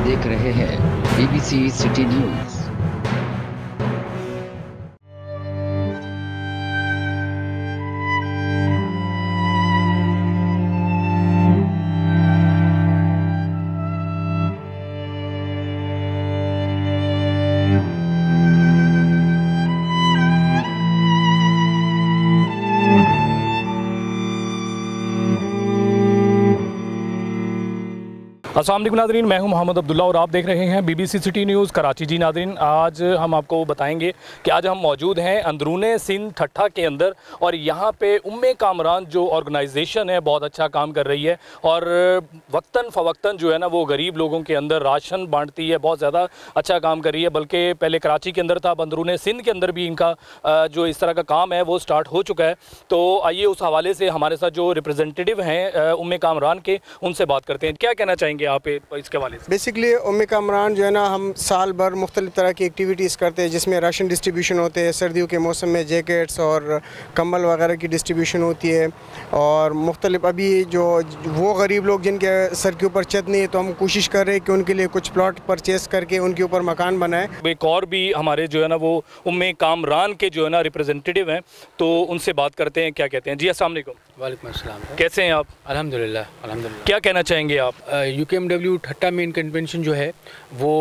देख रहे हैं BBC सिटी न्यूज। अस्सलाम वालेकुम नाज़रीन, मैं हूं मोहम्मद अब्दुल्ला और आप देख रहे हैं BBC सिटी न्यूज़ कराची। जी नाज़रीन, आज हम आपको बताएंगे कि आज हम मौजूद हैं अंदरूने सिंध ठट्ठा के अंदर और यहाँ पे उम्मे कामरान जो ऑर्गेनाइजेशन है बहुत अच्छा काम कर रही है और वक्तन फ़वक्तन जो है ना वो गरीब लोगों के अंदर राशन बांटती है, बहुत ज़्यादा अच्छा काम कर रही है। बल्कि पहले कराची के अंदर था, अब अंदरूने सिंध के अंदर भी इनका जो इस तरह का काम है वो स्टार्ट हो चुका है। तो आइए उस हवाले से हमारे साथ जो रिप्रेजेंटेटिव हैं उम्मे कामरान के, उनसे बात करते हैं। क्या कहना चाहेंगे आप इसके हवाले से? बेसिकली उम्मे कामरान जो है ना, हम साल भर मुख्तलिफ तरह की एक्टिविटीज़ करते हैं जिसमें राशन डिस्ट्रीब्यूशन होते हैं, सर्दियों के मौसम में जैकेट्स और कंबल वगैरह की डिस्ट्रीब्यूशन होती है और मुख्तलिफ अभी जो वो गरीब लोग जिनके सर के ऊपर छत नहीं है तो हम कोशिश कर रहे हैं कि उनके लिए कुछ प्लॉट परचेस करके उनके ऊपर मकान बनाएं। एक और भी हमारे जो है ना वो उम्मे कामरान के जो है ना रिप्रेजेंटेटिव हैं, तो उनसे बात करते हैं, क्या कहते हैं। जी अस्सलाम वालेकुम। वालेकुम अस्सलाम। कैसे हैं आप? अल्हम्दुलिल्लाह अल्हम्दुलिल्लाह। क्या कहना चाहेंगे आप? UKMW ठट्टा मेन कन्वेंशन जो है वो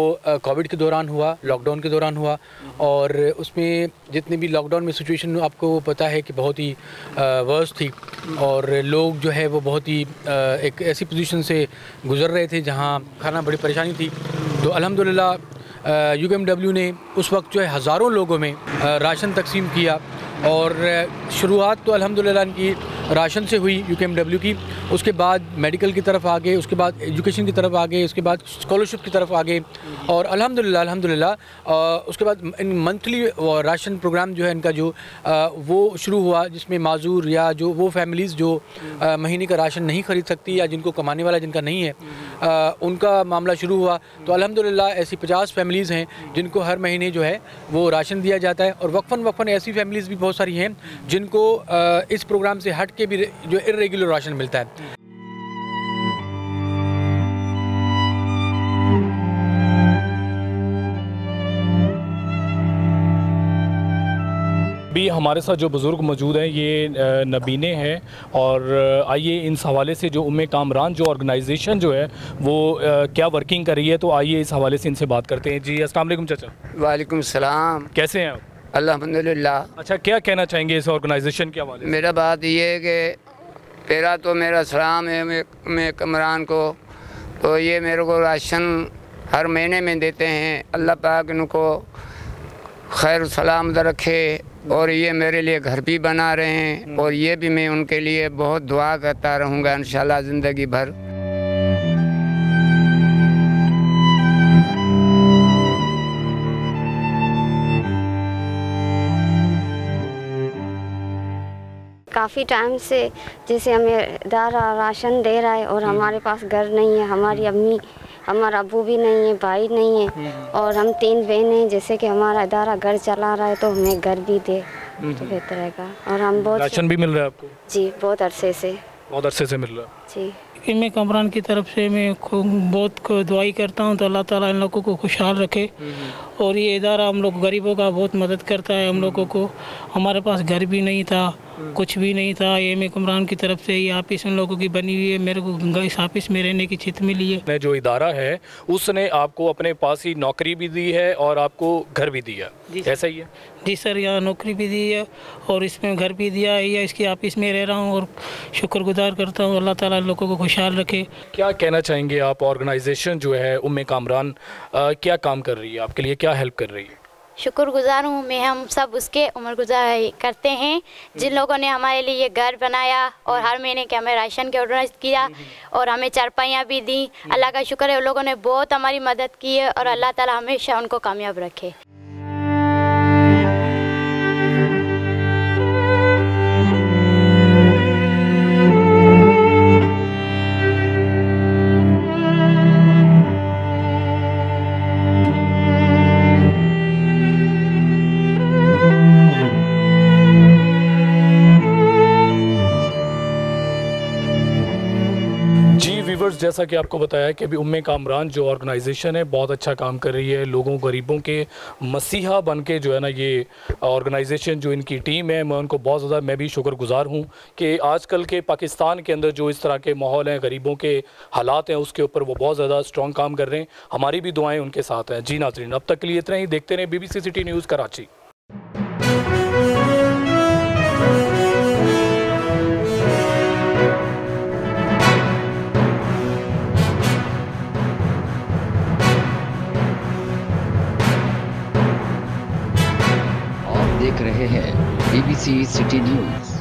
कोविड के दौरान हुआ, लॉकडाउन के दौरान हुआ और उसमें जितने भी लॉकडाउन में सिचुएशन आपको पता है कि बहुत ही वर्स्ट थी और लोग जो है वो बहुत ही एक ऐसी पोजीशन से गुज़र रहे थे जहां खाना बड़ी परेशानी थी। तो अल्हम्दुलिल्लाह UKMW ने उस वक्त जो है हज़ारों लोगों में राशन तकसीम किया और शुरुआत तो अल्हम्दुलिल्लाह इनकी राशन से हुई UKMW की, उसके बाद मेडिकल की तरफ आ गए, उसके बाद एजुकेशन की तरफ आ गए, उसके बाद स्कॉलरशिप की तरफ आ गए और अल्हम्दुलिल्लाह उसके बाद इन मंथली राशन प्रोग्राम जो है इनका जो वो शुरू हुआ जिसमें माजूर या जो वो फैमिलीज़ जो महीने का राशन नहीं ख़रीद सकती या जिनको कमाने वाला जिनका नहीं है उनका मामला शुरू हुआ। तो अल्हम्दुलिल्लाह ऐसी 50 फैमिलीज़ हैं जिनको हर महीने जो है वो राशन दिया जाता है और वक्फन ऐसी फैमिलीज़ भी बहुत सारी हैं जिनको इस प्रोग्राम से हट के भी जो इर्रेगुलर राशन मिलता है। अभी हमारे साथ जो बुज़ुर्ग मौजूद हैं ये नबीने हैं और आइए इस हवाले से जो उम्मे कामरान जो ऑर्गेनाइजेशन जो है वो क्या वर्किंग कर रही है, तो आइए इस हवाले से इनसे बात करते हैं। जी अस्सलाम वालेकुम चाचा। वालेकुम सलाम। कैसे हैं आप? अल्हम्दुलिल्लाह। अच्छा, क्या कहना चाहेंगे इस ऑर्गेनाइजेशन के हवाले से? मेरा बात ये है कि पहला तो मेरा सलाम है मैं कमरान को, तो ये मेरे को राशन हर महीने में देते हैं। अल्लाह पाक इनको खैर सलामत रखे और ये मेरे लिए घर भी बना रहे हैं और ये भी मैं उनके लिए बहुत दुआ करता रहूँगा इंशाल्लाह ज़िंदगी भर। काफ़ी टाइम से जैसे हमें इदारा राशन दे रहा है और हमारे पास घर नहीं है, हमारी अम्मी हमारा अबू भी नहीं है, भाई नहीं है और हम 3 बहन हैं। जैसे कि हमारा इदारा घर चला रहा है तो हमें घर भी दे तो बेहतर रहेगा। और हम बहुत राशन भी मिल रहा है आपको? जी बहुत अरसे से मिल रहा है जी। इम्मे कामरान की तरफ से मैं बहुत दुआई करता हूँ तो अल्लाह ताला इन लोगों को खुशहाल रखे और ये इदारा हम लोग गरीबों का बहुत मदद करता है। हम लोगों को हमारे पास घर भी नहीं था, कुछ भी नहीं था, ये इम्मे कामरान की तरफ से ये ऑफिस उन लोगों की बनी हुई है। मेरे को इस ऑफिस में रहने की छत मिली है। जो इदारा है उसने आपको अपने पास ही नौकरी भी दी है और आपको घर भी दिया, ऐसा ही है? जी सर, यहाँ नौकरी भी दी है और इसमें घर भी दिया है। या इसकी ऑफिस में रह रहा हूँ और शुक्रगुजार करता हूँ। अल्लाह ताला लोगों को खुशहाल रखे। क्या कहना चाहेंगे आप? ऑर्गेनाइजेशन जो है उम्मे कामरान क्या काम कर रही है आपके लिए, क्या हेल्प कर रही है? शुक्रगुजार हूँ मैं, हम सब उसके उम्रगुजार करते हैं जिन लोगों ने हमारे लिए ये घर बनाया और हर महीने के हमें राशन के ऑर्डर किया और हमें चारपाइयाँ भी दी। अल्लाह का शुक्र है, उन लोगों ने बहुत हमारी मदद की है और अल्लाह ताला हमेशा उनको कामयाब रखे। जैसा कि आपको बताया कि अभी उम्मे कामरान जो ऑर्गेनाइजेशन है बहुत अच्छा काम कर रही है, लोगों गरीबों के मसीहा बन के जो है ना ये ऑर्गेनाइजेशन जो इनकी टीम है, मैं उनको बहुत ज़्यादा मैं भी शुक्रगुजार हूँ कि आजकल के पाकिस्तान के अंदर जो इस तरह के माहौल हैं, गरीबों के हालात हैं, उसके ऊपर वो बहुत ज़्यादा स्ट्रॉन्ग काम कर रहे हैं। हमारी भी दुआएँ उनके साथ हैं। जी नाज़रीन, अब तक के लिए इतना ही। देखते रहें BBC सिटी न्यूज़ कराची। आप देख रहे हैं BBC सिटी न्यूज़।